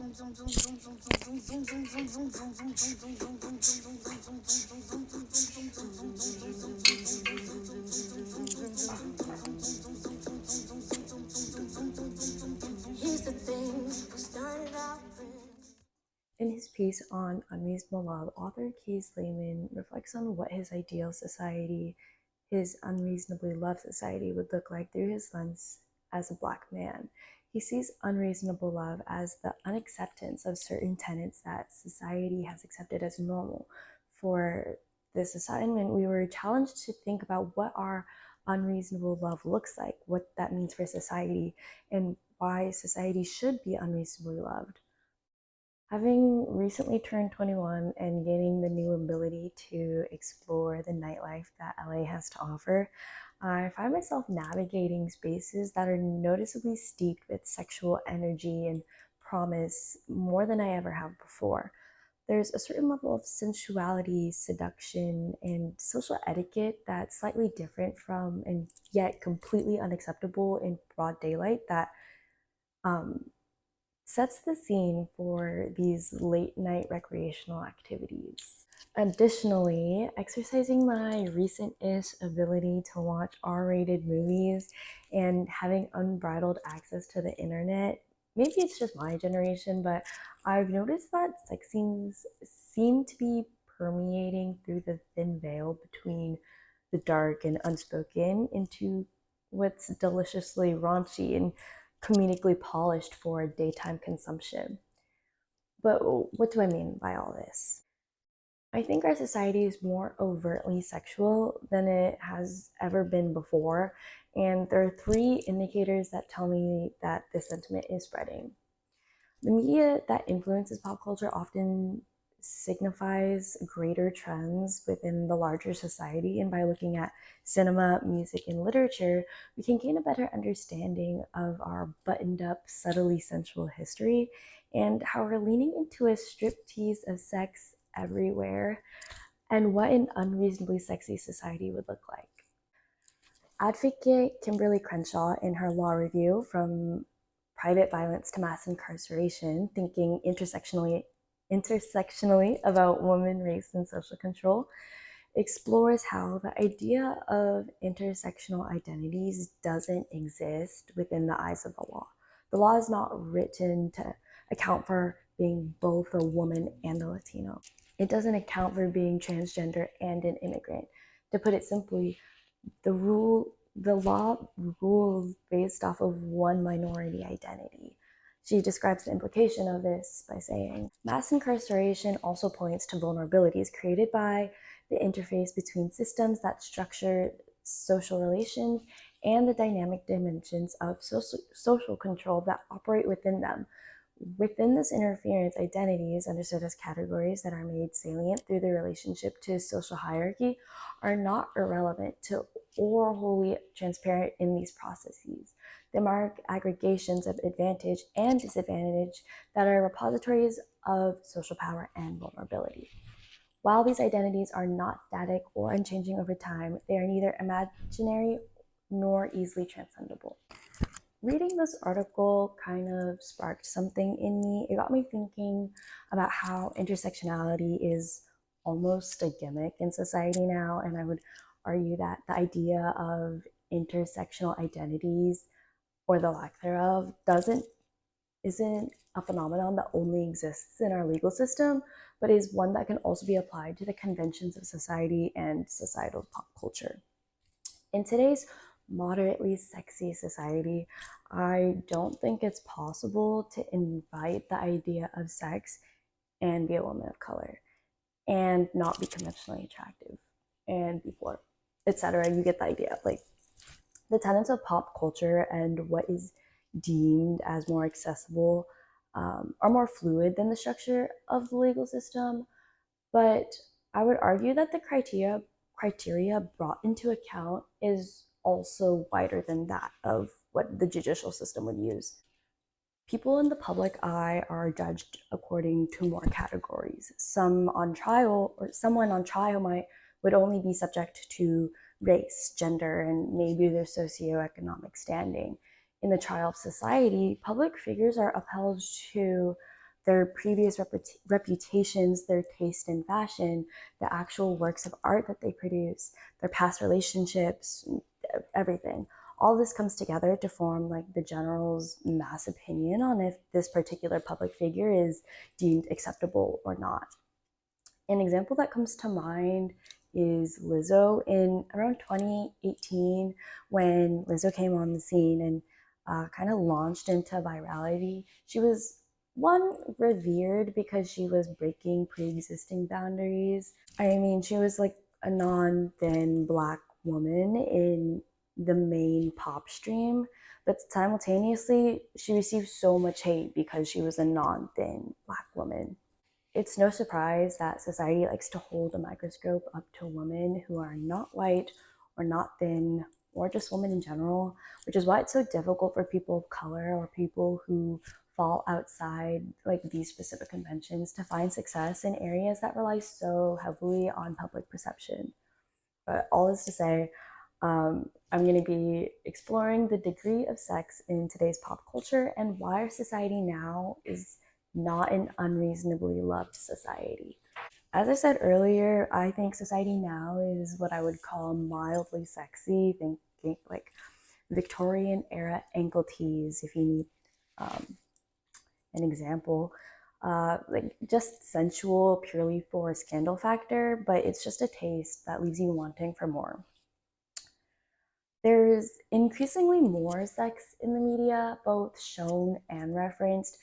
In his piece on Unreasonable Love, author Keith Lehman reflects on what his ideal society, his unreasonably loved society, would look like through his lens as a Black man. He sees unreasonable love as the unacceptance of certain tenets that society has accepted as normal. For this assignment, we were challenged to think about what our unreasonable love looks like, what that means for society, and why society should be unreasonably loved. Having recently turned 21 and gaining the new ability to explore the nightlife that LA has to offer, I find myself navigating spaces that are noticeably steeped with sexual energy and promise more than I ever have before. There's a certain level of sensuality, seduction, and social etiquette that's slightly different from and yet completely unacceptable in broad daylight that sets the scene for these late night recreational activities. Additionally, exercising my recent-ish ability to watch R-rated movies and having unbridled access to the internet, maybe it's just my generation, but I've noticed that sex scenes seem to be permeating through the thin veil between the dark and unspoken into what's deliciously raunchy and comedically polished for daytime consumption. But what do I mean by all this? I think our society is more overtly sexual than it has ever been before, and there are three indicators that tell me that this sentiment is spreading. The media that influences pop culture often signifies greater trends within the larger society, and by looking at cinema, music, and literature, we can gain a better understanding of our buttoned up, subtly sensual history and how we're leaning into a striptease of sex everywhere and what an unreasonably sexy society would look like. Advocate Kimberly Crenshaw, in her law review From Private Violence to Mass Incarceration, thinking intersectionally about women, race, and social control, explores how the idea of intersectional identities doesn't exist within the eyes of the law. The law is not written to account for being both a woman and a Latino. It doesn't account for being transgender and an immigrant. To put it simply, the law rules based off of one minority identity. She describes the implication of this by saying, mass incarceration also points to vulnerabilities created by the interface between systems that structure social relations and the dynamic dimensions of social control that operate within them. Within this interference, identities, understood as categories that are made salient through the relationship to social hierarchy, are not irrelevant to or wholly transparent in these processes. They mark aggregations of advantage and disadvantage that are repositories of social power and vulnerability. While these identities are not static or unchanging over time, they are neither imaginary nor easily transcendable. Reading this article kind of sparked something in me. It got me thinking about how intersectionality is almost a gimmick in society now, and I would argue that the idea of intersectional identities, or the lack thereof, isn't a phenomenon that only exists in our legal system, but is one that can also be applied to the conventions of society and societal pop culture. In today's moderately sexy society, I don't think it's possible to invite the idea of sex and be a woman of color and not be conventionally attractive and be poor, etc. You get the idea. Like, the tenets of pop culture and what is deemed as more accessible are more fluid than the structure of the legal system, but I would argue that the criteria brought into account is also wider than that of what the judicial system would use. People in the public eye are judged according to more categories. Someone on trial would only be subject to race, gender, and maybe their socioeconomic standing. In the trial of society, public figures are upheld to their previous reputations, their taste in fashion, the actual works of art that they produce, their past relationships, everything. All this comes together to form like the general's mass opinion on if this particular public figure is deemed acceptable or not. An example that comes to mind is Lizzo in around 2018 when Lizzo came on the scene and kind of launched into virality. She was one revered because she was breaking pre-existing boundaries. I mean, she was like a non-thin black woman in the main pop stream, but simultaneously she received so much hate because she was a non-thin black woman. It's no surprise that society likes to hold a microscope up to women who are not white or not thin or just women in general, which is why it's so difficult for people of color or people who fall outside like these specific conventions to find success in areas that rely so heavily on public perception. But all this to say, I'm going to be exploring the degree of sex in today's pop culture and why our society now is not an unreasonably loved society. As I said earlier, I think society now is what I would call mildly sexy. Think like Victorian era ankle tees, if you need um, an example. Like just sensual purely for scandal factor, but it's just a taste that leaves you wanting for more. There's increasingly more sex in the media, both shown and referenced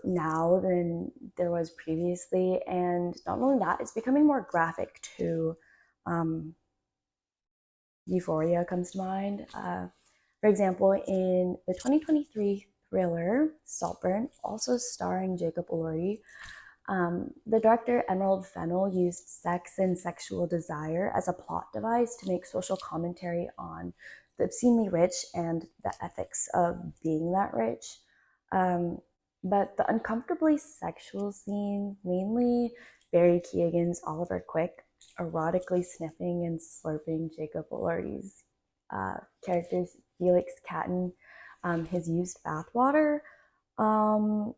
now than there was previously. And not only that, it's becoming more graphic too. Um, Euphoria comes to mind. For example, in the 2023 thriller Saltburn, also starring Jacob Elordi, the director Emerald Fennell used sex and sexual desire as a plot device to make social commentary on the obscenely rich and the ethics of being that rich. Um, but the uncomfortably sexual scene, mainly Barry Keoghan's Oliver Quick erotically sniffing and slurping Jacob Elordi's character's Felix Catton, his used bathwater. Um,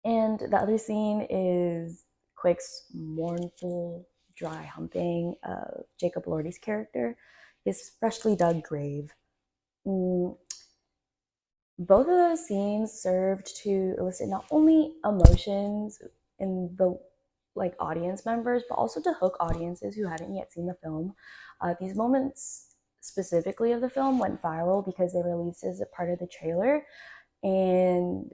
and the other scene is Quick's mournful, dry humping of Jacob Elordi's character, his freshly dug grave. Mm, both of those scenes served to elicit not only emotions in the like audience members, but also to hook audiences who hadn't yet seen the film. These moments specifically of the film went viral because they were released as a part of the trailer, and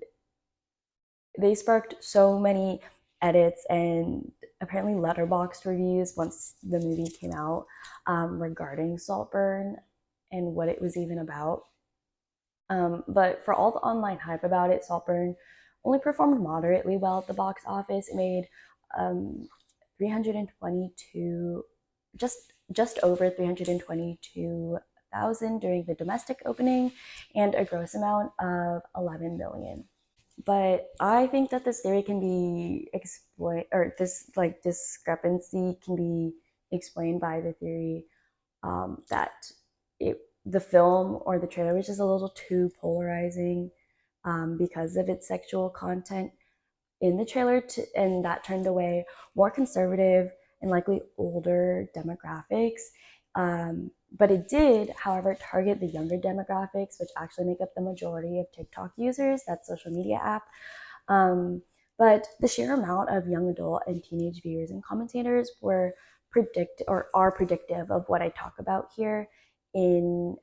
they sparked so many edits and apparently letterboxed reviews once the movie came out regarding Saltburn and what it was even about. But for all the online hype about it, Saltburn only performed moderately well at the box office. It made 322, just over 322,000 during the domestic opening, and a gross amount of 11 million. But I think that this theory can be explained, or this like discrepancy can be explained by the theory that the film or the trailer was just a little too polarizing because of its sexual content in the trailer, and that turned away more conservative and likely older demographics. But it did, however, target the younger demographics, which actually make up the majority of TikTok users, that social media app. But the sheer amount of young adult and teenage viewers and commentators are predictive of what I talk about here in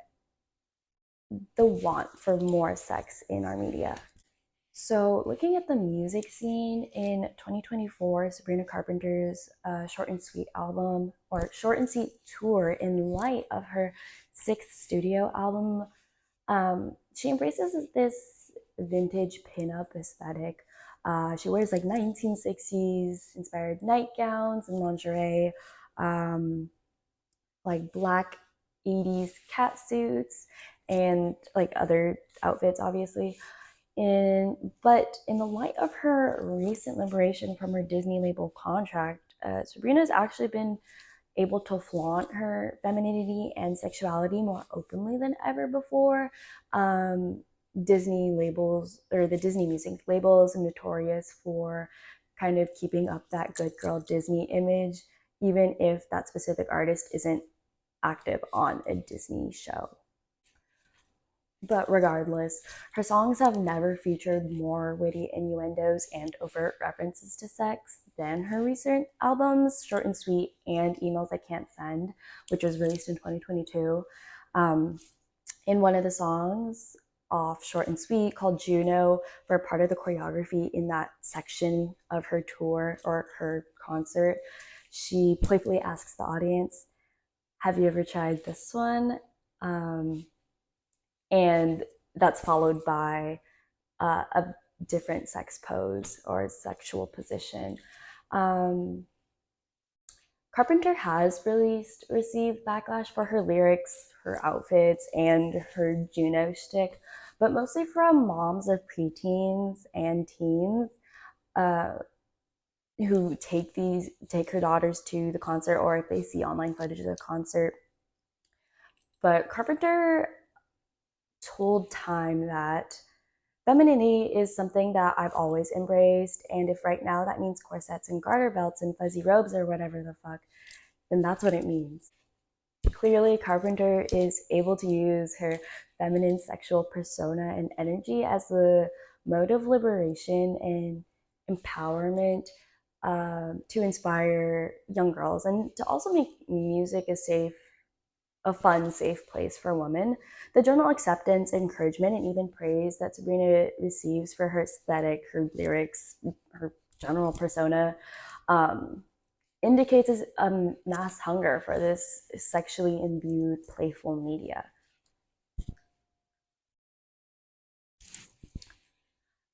the want for more sex in our media. So, looking at the music scene in 2024, Sabrina Carpenter's Short and Sweet album, or Short and Sweet tour, in light of her sixth studio album, she embraces this vintage pinup aesthetic. She wears like 1960s inspired nightgowns and lingerie, like black 80s cat suits, and like other outfits, obviously. But in the light of her recent liberation from her Disney label contract, Sabrina's actually been able to flaunt her femininity and sexuality more openly than ever before. Disney labels, or the Disney music labels, notorious for kind of keeping up that good girl Disney image, even if that specific artist isn't active on a Disney show. But regardless, her songs have never featured more witty innuendos and overt references to sex than her recent albums, Short and Sweet and Emails I Can't Send, which was released in 2022. In one of the songs off Short and Sweet, called Juno, for part of the choreography in that section of her tour or her concert, she playfully asks the audience, "Have you ever tried this one?" And that's followed by a different sex pose or sexual position. Um, Carpenter has received backlash for her lyrics, her outfits, and her Juno shtick, but mostly from moms of preteens and teens uh, who take her daughters to the concert, or if they see online footage of the concert. But Carpenter told Time that femininity is something that I've always embraced, and if right now that means corsets and garter belts and fuzzy robes or whatever the fuck, then that's what it means. Clearly, Carpenter is able to use her feminine sexual persona and energy as the mode of liberation and empowerment, to inspire young girls and to also make music a fun, safe place for women. The general acceptance, encouragement, and even praise that Sabrina receives for her aesthetic, her lyrics, her general persona, indicates a mass hunger for this sexually imbued, playful media.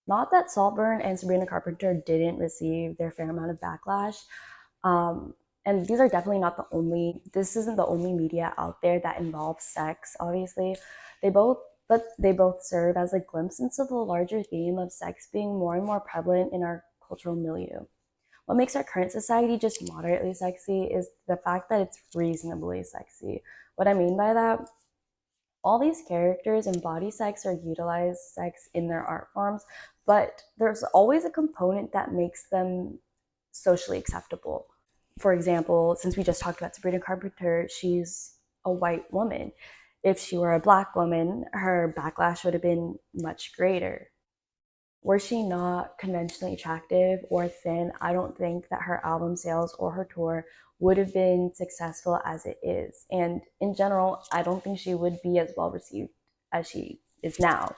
Not that Saltburn and Sabrina Carpenter didn't receive their fair amount of backlash. Um, and these are definitely not the only, this isn't the only media out there that involves sex, obviously. They both serve as a glimpse into the larger theme of sex being more and more prevalent in our cultural milieu. What makes our current society just moderately sexy is the fact that it's reasonably sexy. What I mean by that, all these characters embody sex or utilize sex in their art forms, but there's always a component that makes them socially acceptable. For example, since we just talked about Sabrina Carpenter, she's a white woman. If she were a black woman, her backlash would have been much greater. Were she not conventionally attractive or thin, I don't think that her album sales or her tour would have been successful as it is. And in general, I don't think she would be as well received as she is now.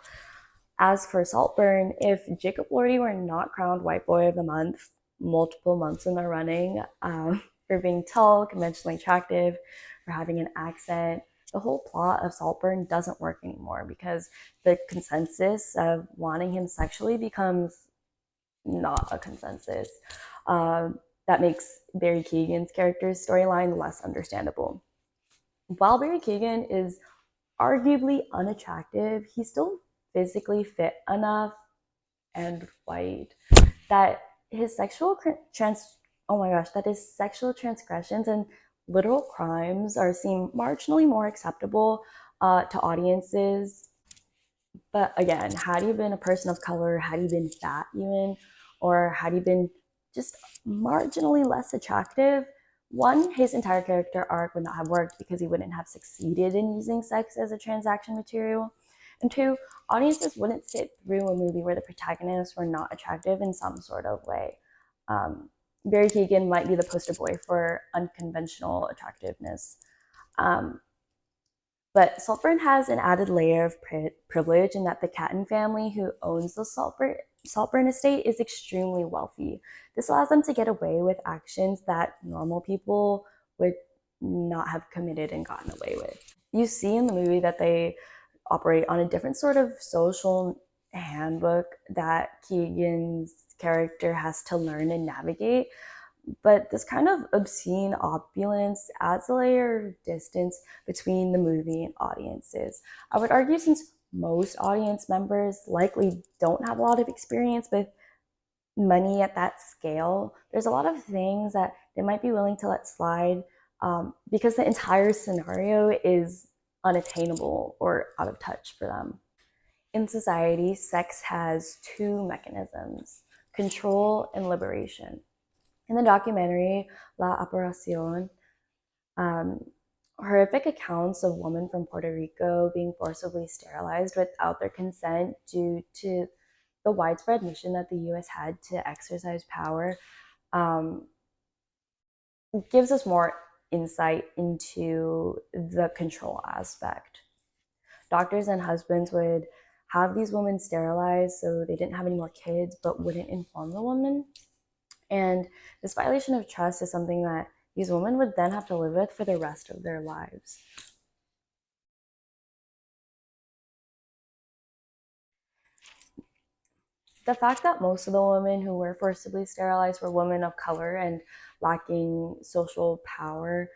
As for Saltburn, if Jacob Lordy were not crowned White Boy of the Month multiple months in the running, for being tall, conventionally attractive, for having an accent, the whole plot of Saltburn doesn't work anymore because the consensus of wanting him sexually becomes not a consensus. That makes Barry Keoghan's character's storyline less understandable. While Barry Keoghan is arguably unattractive, he's still physically fit enough and white that his sexual trans oh my gosh, that his sexual transgressions and literal crimes are seen marginally more acceptable to audiences. But again, had he been a person of color, had he been fat even, or had he been just marginally less attractive, one, his entire character arc would not have worked because he wouldn't have succeeded in using sex as a transaction material. And two, audiences wouldn't sit through a movie where the protagonists were not attractive in some sort of way. Barry Keoghan might be the poster boy for unconventional attractiveness. Um, but Saltburn has an added layer of privilege in that the Catton family, who owns the Saltburn estate, is extremely wealthy. This allows them to get away with actions that normal people would not have committed and gotten away with. You see in the movie that they operate on a different sort of social handbook that Keoghan's character has to learn and navigate. But this kind of obscene opulence adds a layer of distance between the movie and audiences. I would argue, since most audience members likely don't have a lot of experience with money at that scale, there's a lot of things that they might be willing to let slide, because the entire scenario is unattainable or out of touch for them. In society, sex has two mechanisms: control and liberation. In the documentary La Operación, um, horrific accounts of women from Puerto Rico being forcibly sterilized without their consent due to the widespread mission that the US had to exercise power um, gives us more insight into the control aspect. Doctors and husbands would have these women sterilized so they didn't have any more kids, but wouldn't inform the woman. And this violation of trust is something that these women would then have to live with for the rest of their lives. The fact that most of the women who were forcibly sterilized were women of color and lacking social power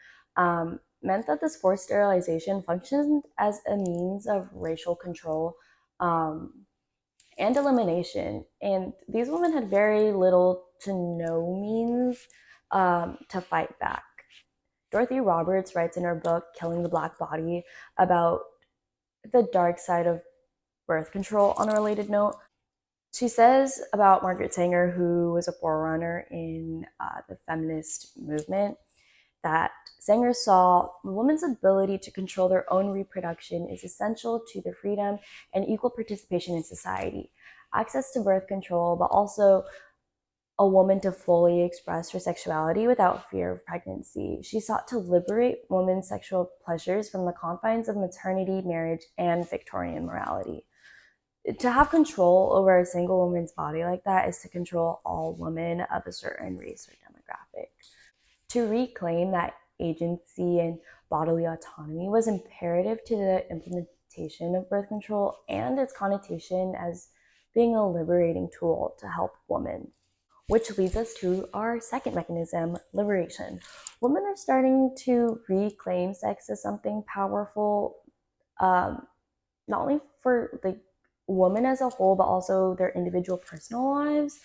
meant that this forced sterilization functioned as a means of racial control and elimination. And these women had very little to no means to fight back. Dorothy Roberts writes in her book, Killing the Black Body, about the dark side of birth control on a related note. She says about Margaret Sanger, who was a forerunner in the feminist movement, that Sanger saw women's ability to control their own reproduction is essential to their freedom and equal participation in society. Access to birth control, but also a woman to fully express her sexuality without fear of pregnancy. She sought to liberate women's sexual pleasures from the confines of maternity, marriage, and Victorian morality. To have control over a single woman's body like that is to control all women of a certain race or demographic. To reclaim that agency and bodily autonomy was imperative to the implementation of birth control and its connotation as being a liberating tool to help women. Which leads us to our second mechanism, liberation. Women are starting to reclaim sex as something powerful, not only for the woman as a whole, but also their individual personal lives,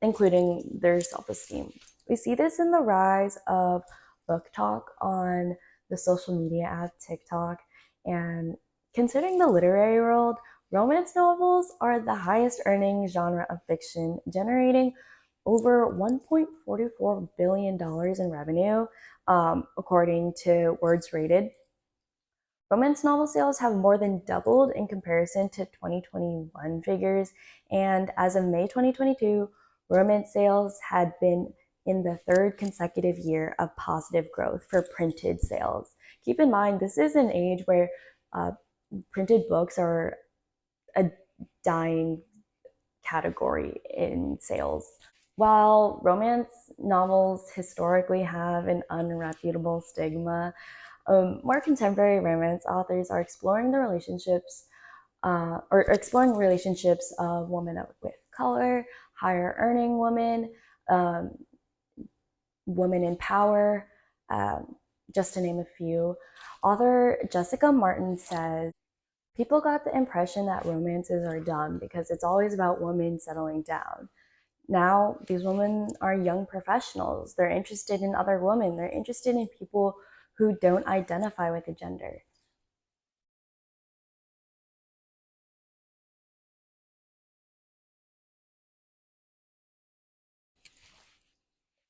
including their self-esteem. We see this in the rise of book talk on the social media app TikTok. And considering the literary world, romance novels are the highest earning genre of fiction, generating over $1.44 billion in revenue, according to Words Rated. Romance novel sales have more than doubled in comparison to 2021 figures, and as of May 2022, romance sales had been in the third consecutive year of positive growth for printed sales. Keep in mind, this is an age where printed books are a dying category in sales. While romance novels historically have an unreputable stigma, more contemporary romance authors are exploring the relationships or exploring relationships of women with color, higher earning women, um, women in power, just to name a few. Author Jessica Martin says, people got the impression that romances are dumb because it's always about women settling down. Now, these women are young professionals. They're interested in other women. They're interested in people who don't identify with a gender.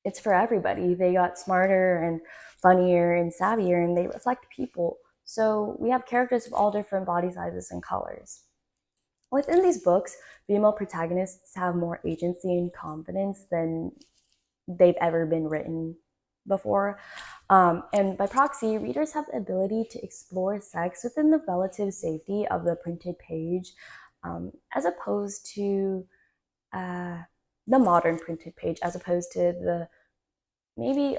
It's for everybody. They got smarter and funnier and savvier, and they reflect people. So we have characters of all different body sizes and colors. Within these books, female protagonists have more agency and confidence than they've ever been written before. And by proxy, readers have the ability to explore sex within the relative safety of the printed page, as opposed to uh, the modern printed page, as opposed to the maybe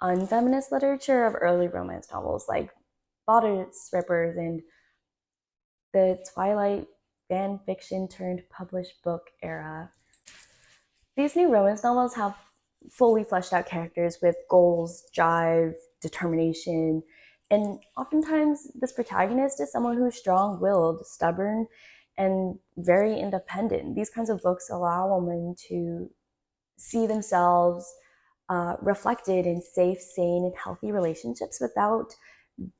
unfeminist literature of early romance novels like bodice rippers and the Twilight fan fiction turned published book era. These new romance novels have fully fleshed out characters with goals, drive, determination, and oftentimes this protagonist is someone who's strong willed, stubborn, and very independent. These kinds of books allow women to see themselves reflected in safe, sane, and healthy relationships without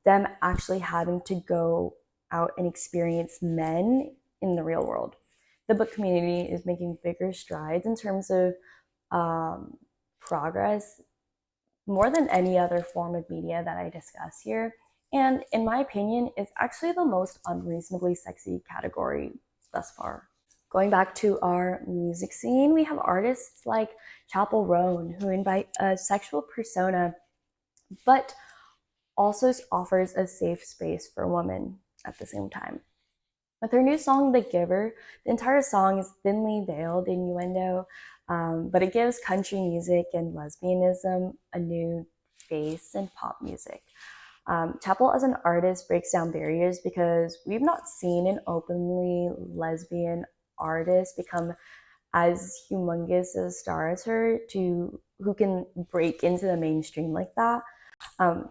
them actually having to go out and experience men in the real world. The book community is making bigger strides in terms of progress more than any other form of media that I discuss here. And in my opinion, it's actually the most unreasonably sexy category thus far. Going back to our music scene, we have artists like Chapel Roan, who invite a sexual persona, but also offers a safe space for women at the same time. With her new song, The Giver, the entire song is thinly veiled innuendo, but it gives country music and lesbianism a new face in pop music. Chapel, as an artist, breaks down barriers because we've not seen an openly lesbian artist become as humongous a star as her who can break into the mainstream like that. Um,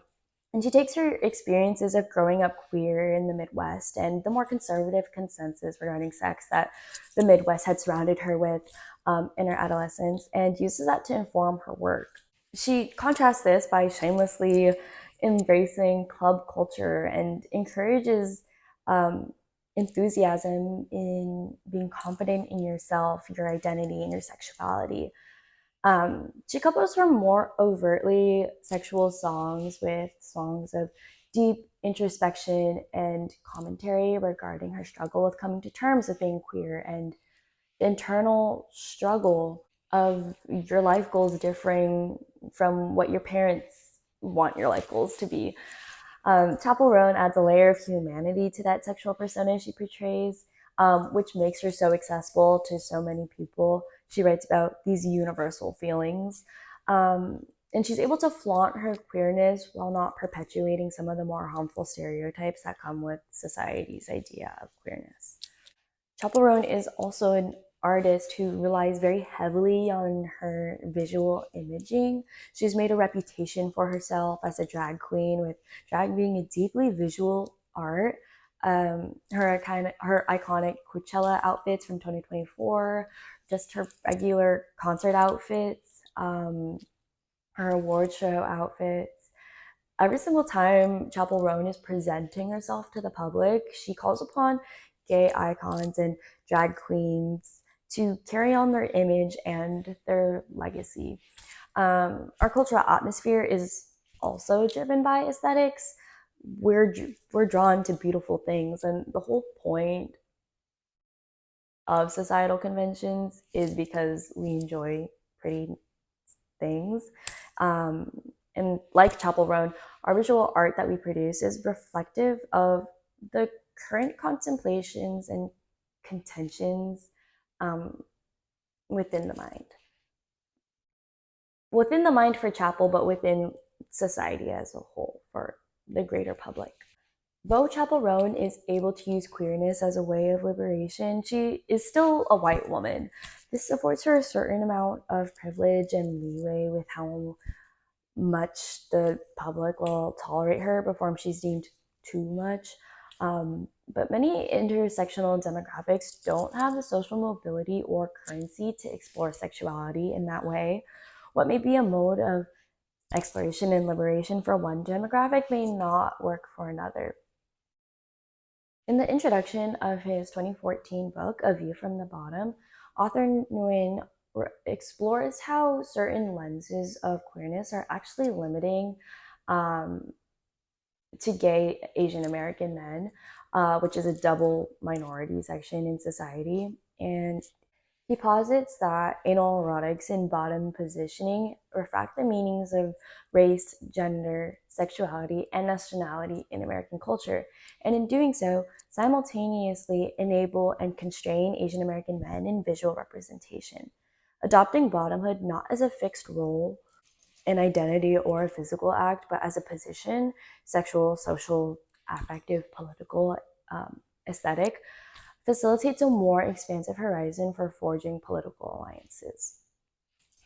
and she takes her experiences of growing up queer in the Midwest and the more conservative consensus regarding sex that the Midwest had surrounded her with in her adolescence and uses that to inform her work. She contrasts this by shamelessly embracing club culture and encourages enthusiasm in being confident in yourself, your identity, and your sexuality. She couples her more overtly sexual songs with songs of deep introspection and commentary regarding her struggle with coming to terms with being queer and the internal struggle of your life goals differing from what your parents want your life goals to be. Chapel Roan adds a layer of humanity to that sexual persona she portrays, which makes her so accessible to so many people. She writes about these universal feelings. And she's able to flaunt her queerness while not perpetuating some of the more harmful stereotypes that come with society's idea of queerness. Chapel Roan is also an artist who relies very heavily on her visual imaging. She's made a reputation for herself as a drag queen, with drag being a deeply visual art. Her iconic Coachella outfits from 2024, just her regular concert outfits, her award show outfits. Every single time Chapel Roan is presenting herself to the public, she calls upon gay icons and drag queens to carry on their image and their legacy. Our cultural atmosphere is also driven by aesthetics. We're drawn to beautiful things, and the whole point of societal conventions is because we enjoy pretty things. And like Chapel Roan, our visual art that we produce is reflective of the current contemplations and contentions within the mind. Within the mind for Chapel, but within society as a whole for the greater public. Though Chapel Roan is able to use queerness as a way of liberation, she is still a white woman. This affords her a certain amount of privilege and leeway with how much the public will tolerate her before she's deemed too much. But many intersectional demographics don't have the social mobility or currency to explore sexuality in that way. What may be a mode of exploration and liberation for one demographic may not work for another. In the introduction of his 2014 book, A View from the Bottom, author Nguyen explores how certain lenses of queerness are actually limiting to gay Asian American men, which is a double minority section in society. And he posits that anal erotics and bottom positioning refract the meanings of race, gender, sexuality, and nationality in American culture, and in doing so, simultaneously enable and constrain Asian American men in visual representation. Adopting bottomhood not as a fixed role, an identity, or a physical act, but as a position, sexual, social, affective, political, aesthetic, facilitates a more expansive horizon for forging political alliances.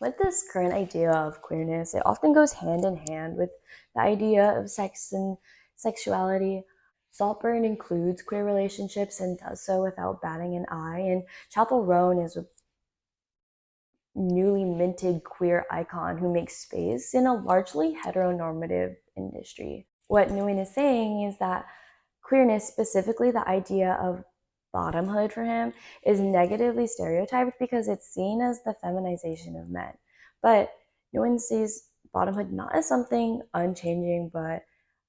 With this current idea of queerness, it often goes hand in hand with the idea of sex and sexuality. Saltburn includes queer relationships and does so without batting an eye, and Chapel Roan is a newly minted queer icon who makes space in a largely heteronormative industry. What Nguyen is saying is that Queerness, specifically the idea of bottomhood for him, is negatively stereotyped because it's seen as the feminization of men. But no one sees bottomhood not as something unchanging, but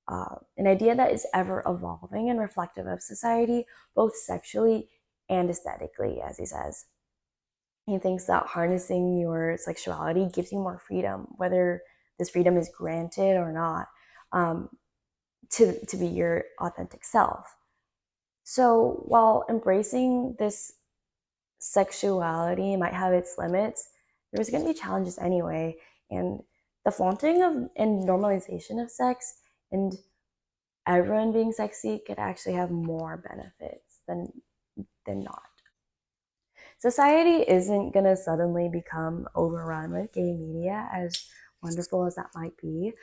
an idea that is ever evolving and reflective of society, both sexually and aesthetically, as he says. He thinks that harnessing your sexuality gives you more freedom, whether this freedom is granted or not, um, to be your authentic self. So while embracing this sexuality might have its limits, there's going to be challenges anyway. And the flaunting of and normalization of sex and everyone being sexy could actually have more benefits than not. Society isn't going to suddenly become overrun with gay media, as wonderful as that might be.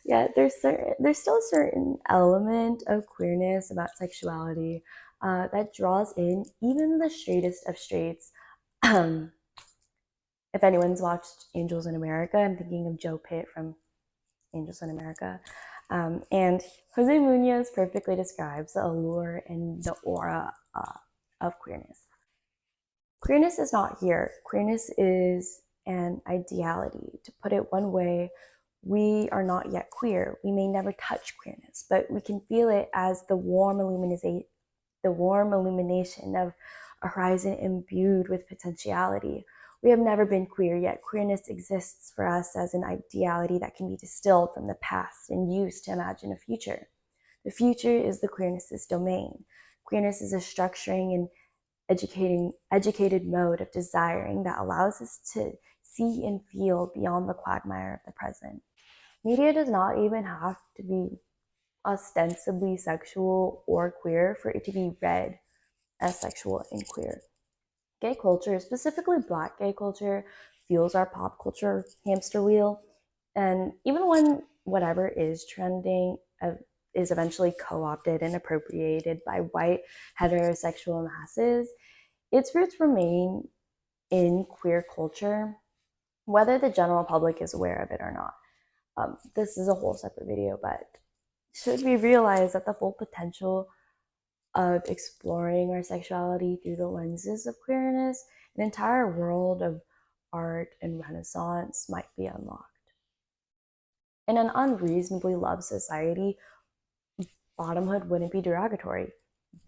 Yeah, there's still a certain element of queerness about sexuality that draws in even the straightest of straights. If anyone's watched Angels in America, I'm thinking of Joe Pitt from Angels in America. And Jose Munoz perfectly describes the allure and the aura of queerness. Queerness is not here. Queerness is an ideality. To put it one way, we are not yet queer. We may never touch queerness, but we can feel it as the warm illumination of a horizon imbued with potentiality. We have never been queer, yet queerness exists for us as an ideality that can be distilled from the past and used to imagine a future. The future is the queerness's domain. Queerness is a structuring and educated mode of desiring that allows us to see and feel beyond the quagmire of the present. Media does not even have to be ostensibly sexual or queer for it to be read as sexual and queer. Gay culture, specifically Black gay culture, fuels our pop culture hamster wheel. And even when whatever is trending is eventually co opted and appropriated by white heterosexual masses, its roots remain in queer culture, whether the general public is aware of it or not. This is a whole separate video, but should we realize that the full potential of exploring our sexuality through the lenses of queerness, an entire world of art and renaissance might be unlocked. In an unreasonably loved society, bottomhood wouldn't be derogatory.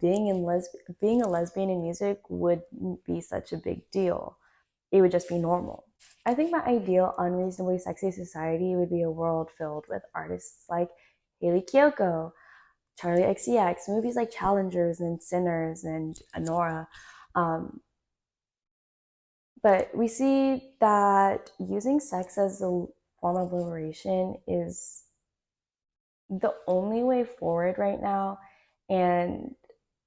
Being a lesbian in music wouldn't be such a big deal. It would just be normal. I think my ideal unreasonably sexy society would be a world filled with artists like Hayley Kiyoko, Charlie XCX, movies like Challengers and Sinners and Anora. Um, but we see that using sex as a form of liberation is the only way forward right now. And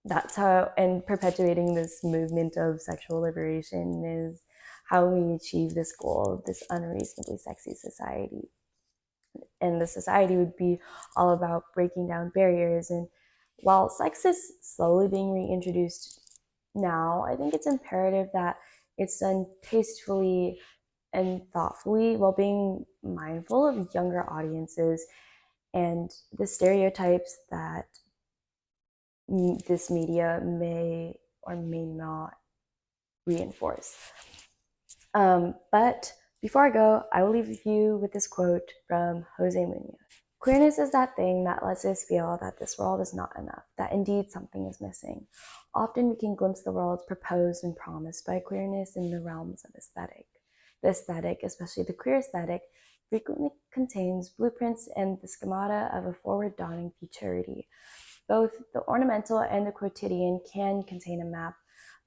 that's how, and perpetuating this movement of sexual liberation is how we achieve this goal of this unreasonably sexy society. And the society would be all about breaking down barriers. And while sex is slowly being reintroduced now, I think it's imperative that it's done tastefully and thoughtfully while being mindful of younger audiences and the stereotypes that this media may or may not reinforce. But before I go, I will leave you with this quote from Jose Munoz. Queerness is that thing that lets us feel that this world is not enough, that indeed something is missing. Often we can glimpse the worlds proposed and promised by queerness in the realms of aesthetic. The aesthetic, especially the queer aesthetic, frequently contains blueprints and the schemata of a forward-dawning futurity. Both the ornamental and the quotidian can contain a map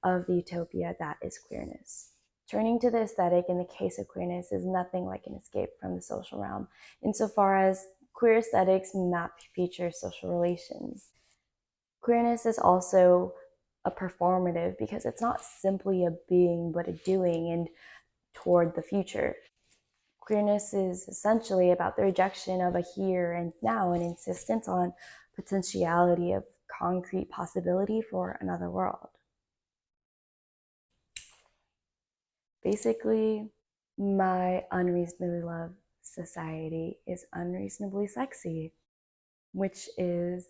of the utopia that is queerness. Turning to the aesthetic in the case of queerness is nothing like an escape from the social realm, insofar as queer aesthetics map future social relations. Queerness is also a performative because it's not simply a being but a doing and toward the future. Queerness is essentially about the rejection of a here and now and insistence on potentiality of concrete possibility for another world. Basically, my unreasonably loved society is unreasonably sexy, which is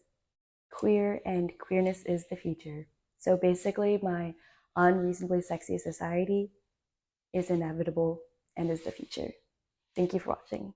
queer and queerness is the future. So basically, my unreasonably sexy society is inevitable and is the future. Thank you for watching.